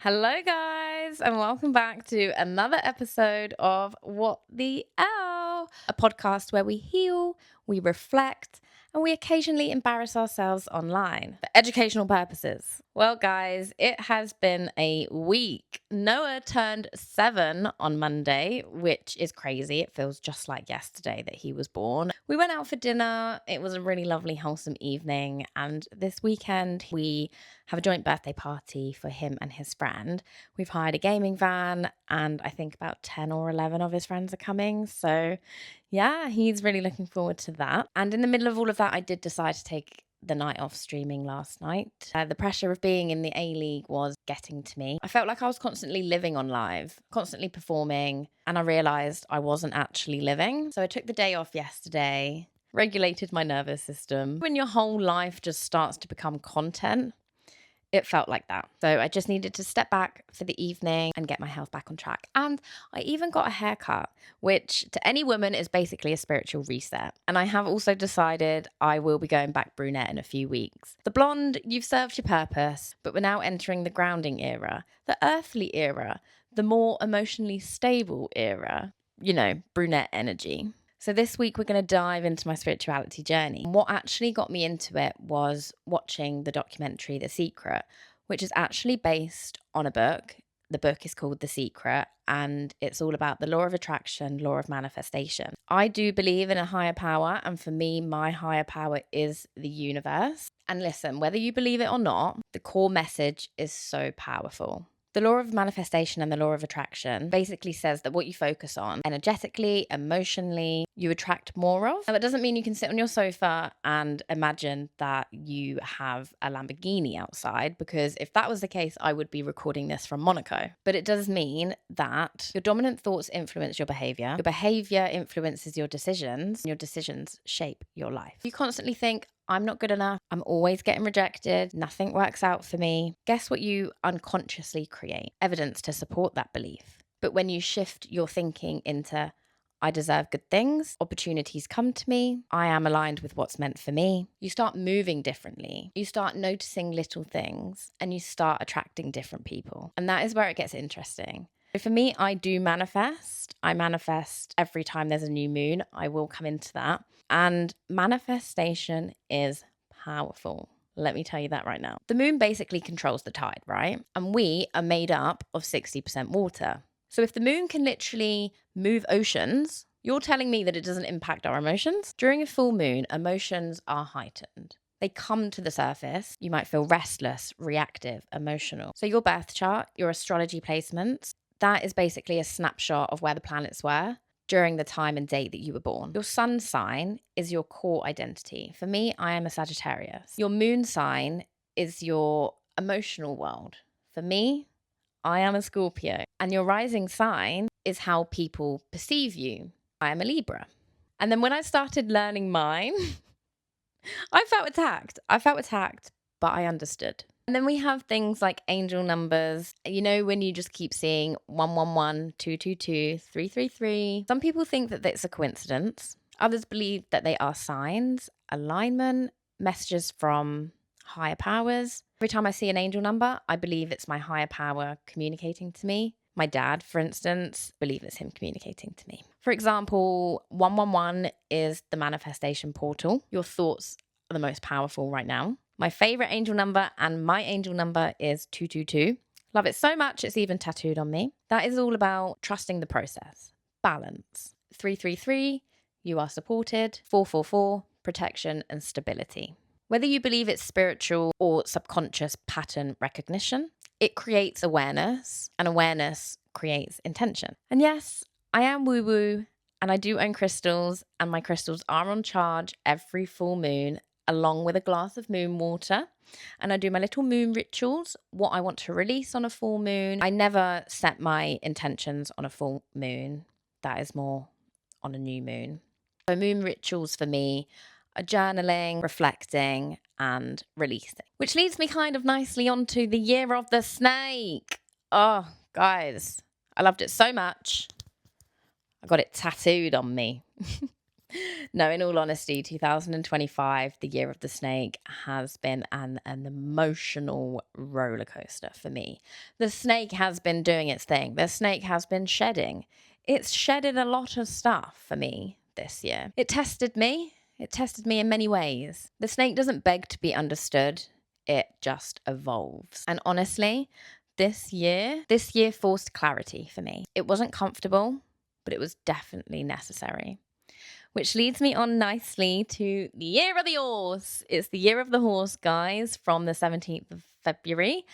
Hello, guys, and welcome back to another episode of What the L, a podcast where we heal, we reflect, and we occasionally embarrass ourselves online for educational purposes. Well, guys, it has been a week. Noah turned 7 on Monday, which is crazy. It feels just like yesterday that he was born. We went out for dinner. It was a really lovely, wholesome evening. And this weekend, we have a joint birthday party for him and his friend. We've hired a gaming van, and I think about 10 or 11 of his friends are coming. So, yeah, he's really looking forward to that. And in the middle of all of that, I did decide to take the night off streaming last night. The pressure of being in the A-League was getting to me. I felt like I was constantly living on live, constantly performing, and I realised I wasn't actually living. So I took the day off yesterday, regulated my nervous system. When your whole life just starts to become content, it felt like that. So I just needed to step back for the evening and get my health back on track. And I even got a haircut, which to any woman is basically a spiritual reset. And I have also decided I will be going back brunette in a few weeks. The blonde, you've served your purpose, but we're now entering the grounding era, the earthly era, the more emotionally stable era, brunette energy. So this week we're going to dive into my spirituality journey. What actually got me into it was watching the documentary The Secret, which is actually based on a book. The book is called The Secret, and it's all about the law of attraction, law of manifestation. I do believe in a higher power, and for me, my higher power is the universe. And listen, whether you believe it or not, the core message is so powerful. The law of manifestation and the law of attraction basically says that what you focus on energetically, emotionally, you attract more of. Now, that doesn't mean you can sit on your sofa and imagine that you have a Lamborghini outside, because if that was the case, I would be recording this from Monaco. But it does mean that your dominant thoughts influence your behavior influences your decisions, and your decisions shape your life. You constantly think, I'm not good enough. I'm always getting rejected. Nothing works out for me. Guess what you unconsciously create? Evidence to support that belief. But when you shift your thinking into, I deserve good things, opportunities come to me, I am aligned with what's meant for me, you start moving differently. You start noticing little things and you start attracting different people. And that is where it gets interesting. So for me, I do manifest. I manifest every time there's a new moon. I will come into that. And manifestation is powerful. Let me tell you that right now. The moon basically controls the tide, right? And we are made up of 60% water. So if the moon can literally move oceans, you're telling me that it doesn't impact our emotions? During a full moon, emotions are heightened. They come to the surface. You might feel restless, reactive, emotional. So your birth chart, your astrology placements, that is basically a snapshot of where the planets were during the time and date that you were born. Your sun sign is your core identity. For me, I am a Sagittarius. Your moon sign is your emotional world. For me, I am a Scorpio. And your rising sign is how people perceive you. I am a Libra. And then when I started learning mine, I felt attacked, but I understood. And then we have things like angel numbers. When you just keep seeing 111, 222, 333. Some people think that it's a coincidence. Others believe that they are signs, alignment, messages from higher powers. Every time I see an angel number, I believe it's my higher power communicating to me. My dad, for instance, believe it's him communicating to me. For example, 111 is the manifestation portal. Your thoughts are the most powerful right now. My favorite angel number and my angel number is 222. Love it so much, it's even tattooed on me. That is all about trusting the process. Balance. 333, you are supported. 444, protection and stability. Whether you believe it's spiritual or subconscious pattern recognition, it creates awareness, and awareness creates intention. And yes, I am woo-woo, and I do own crystals, and my crystals are on charge every full moon, along with a glass of moon water. And I do my little moon rituals, what I want to release on a full moon. I never set my intentions on a full moon. That is more on a new moon. So moon rituals for me are journaling, reflecting, and releasing. Which leads me kind of nicely onto the year of the snake. Oh, guys, I loved it so much. I got it tattooed on me. No, in all honesty, 2025, the year of the snake, has been an emotional roller coaster for me. The snake has been doing its thing. The snake has been shedding. It's shedded a lot of stuff for me this year. It tested me. It tested me in many ways. The snake doesn't beg to be understood. It just evolves. And honestly, this year forced clarity for me. It wasn't comfortable, but it was definitely necessary. Which leads me on nicely to the year of the horse. It's the year of the horse, guys, from the 17th of February.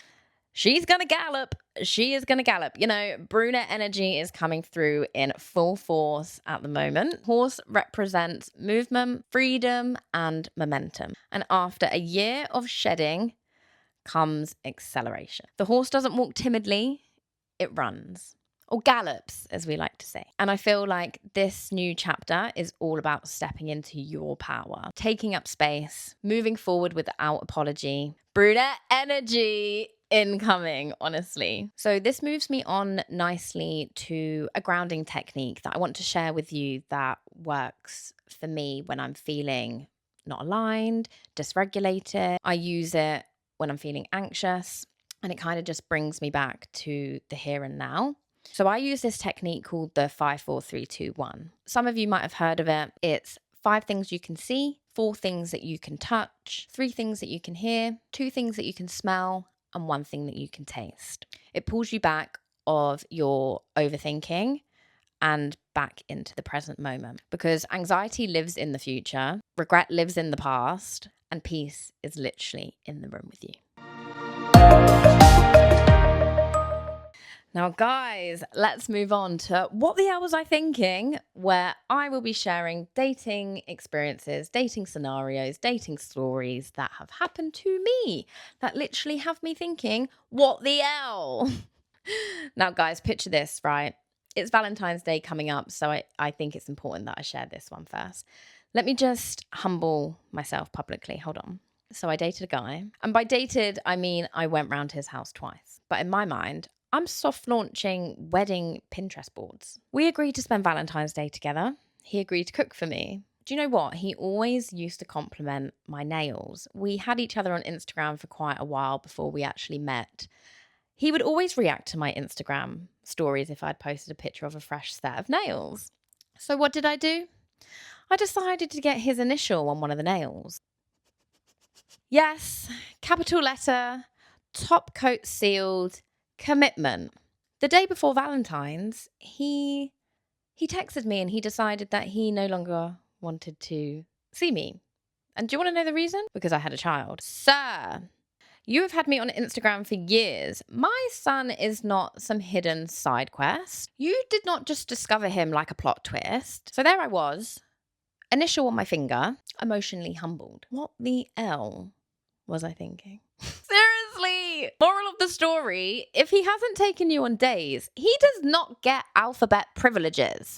She's going to gallop. She is going to gallop. You know, brunette energy is coming through in full force at the moment. Horse represents movement, freedom, and momentum. And after a year of shedding comes acceleration. The horse doesn't walk timidly, it runs. Or gallops, as we like to say. And I feel like this new chapter is all about stepping into your power, taking up space, moving forward without apology. Brunette energy incoming, honestly. So this moves me on nicely to a grounding technique that I want to share with you that works for me when I'm feeling not aligned, dysregulated. I use it when I'm feeling anxious, and it kind of just brings me back to the here and now. So I use this technique called the 5, 4, 3, 2, 1. Some of you might have heard of it. It's 5 things you can see, 4 things that you can touch, 3 things that you can hear, 2 things that you can smell, and 1 thing that you can taste. It pulls you back of your overthinking and back into the present moment, because anxiety lives in the future, regret lives in the past, and peace is literally in the room with you. Now, guys, let's move on to what the hell was I thinking, where I will be sharing dating experiences, dating scenarios, dating stories that have happened to me that literally have me thinking, what the hell? Now, guys, picture this, right? It's Valentine's Day coming up, so I think it's important that I share this one first. Let me just humble myself publicly. Hold on. So I dated a guy, and by dated, I mean I went round his house twice. But in my mind, I'm soft launching wedding Pinterest boards. We agreed to spend Valentine's Day together. He agreed to cook for me. Do you know what? He always used to compliment my nails. We had each other on Instagram for quite a while before we actually met. He would always react to my Instagram stories if I'd posted a picture of a fresh set of nails. So what did I do? I decided to get his initial on one of the nails. Yes, capital letter, top coat sealed, commitment. The day before Valentine's, he texted me and he decided that he no longer wanted to see me. And do you want to know the reason? Because I had a child. Sir, you have had me on Instagram for years. My son is not some hidden side quest. You did not just discover him like a plot twist. So there I was, initial on my finger, emotionally humbled. What the L was I thinking? Seriously! Moral of the story, if he hasn't taken you on days, he does not get alphabet privileges.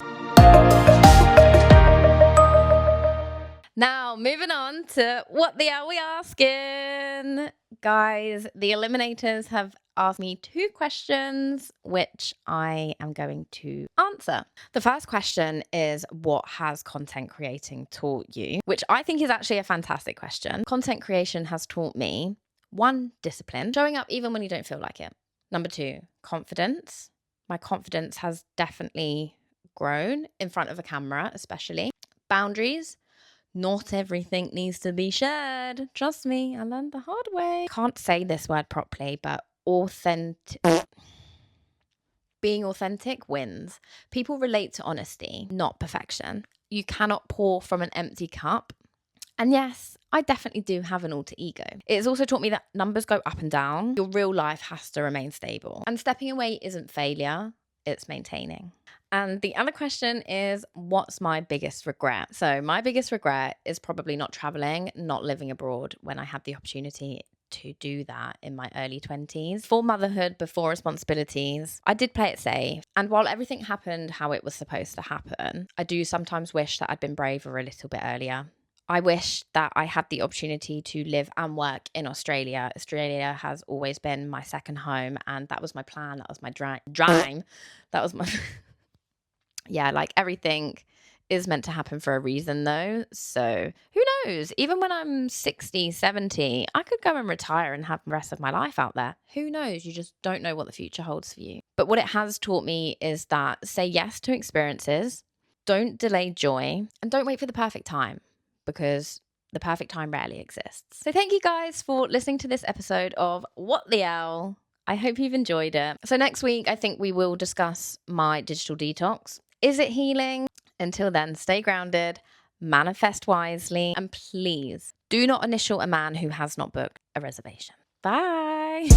Now, moving on to what the hell we asking? Guys, the eliminators have asked me 2 questions, which I am going to answer. The first question is, what has content creating taught you? Which I think is actually a fantastic question. Content creation has taught me 1, discipline, showing up even when you don't feel like it. Number 2, confidence. My confidence has definitely grown in front of a camera, especially. Boundaries. Not everything needs to be shared. Trust me, I learned the hard way. Can't say this word properly, but being authentic wins. People relate to honesty, not perfection. You cannot pour from an empty cup. And yes, I definitely do have an alter ego. It's also taught me that numbers go up and down. Your real life has to remain stable. And stepping away isn't failure, it's maintaining. And the other question is, what's my biggest regret? So my biggest regret is probably not traveling, not living abroad when I had the opportunity to do that in my early 20s. Before motherhood, before responsibilities, I did play it safe. And while everything happened how it was supposed to happen, I do sometimes wish that I'd been braver a little bit earlier. I wish that I had the opportunity to live and work in Australia. Australia has always been my second home, and that was my plan. That was my dream. That was my... Yeah, like everything is meant to happen for a reason, though. So who knows? Even when I'm 60, 70, I could go and retire and have the rest of my life out there. Who knows? You just don't know what the future holds for you. But what it has taught me is that say yes to experiences, don't delay joy, and don't wait for the perfect time, because the perfect time rarely exists. So thank you guys for listening to this episode of What the Owl. I hope you've enjoyed it. So next week, I think we will discuss my digital detox. Is it healing? Until then, stay grounded, manifest wisely, and please do not initial a man who has not booked a reservation. Bye.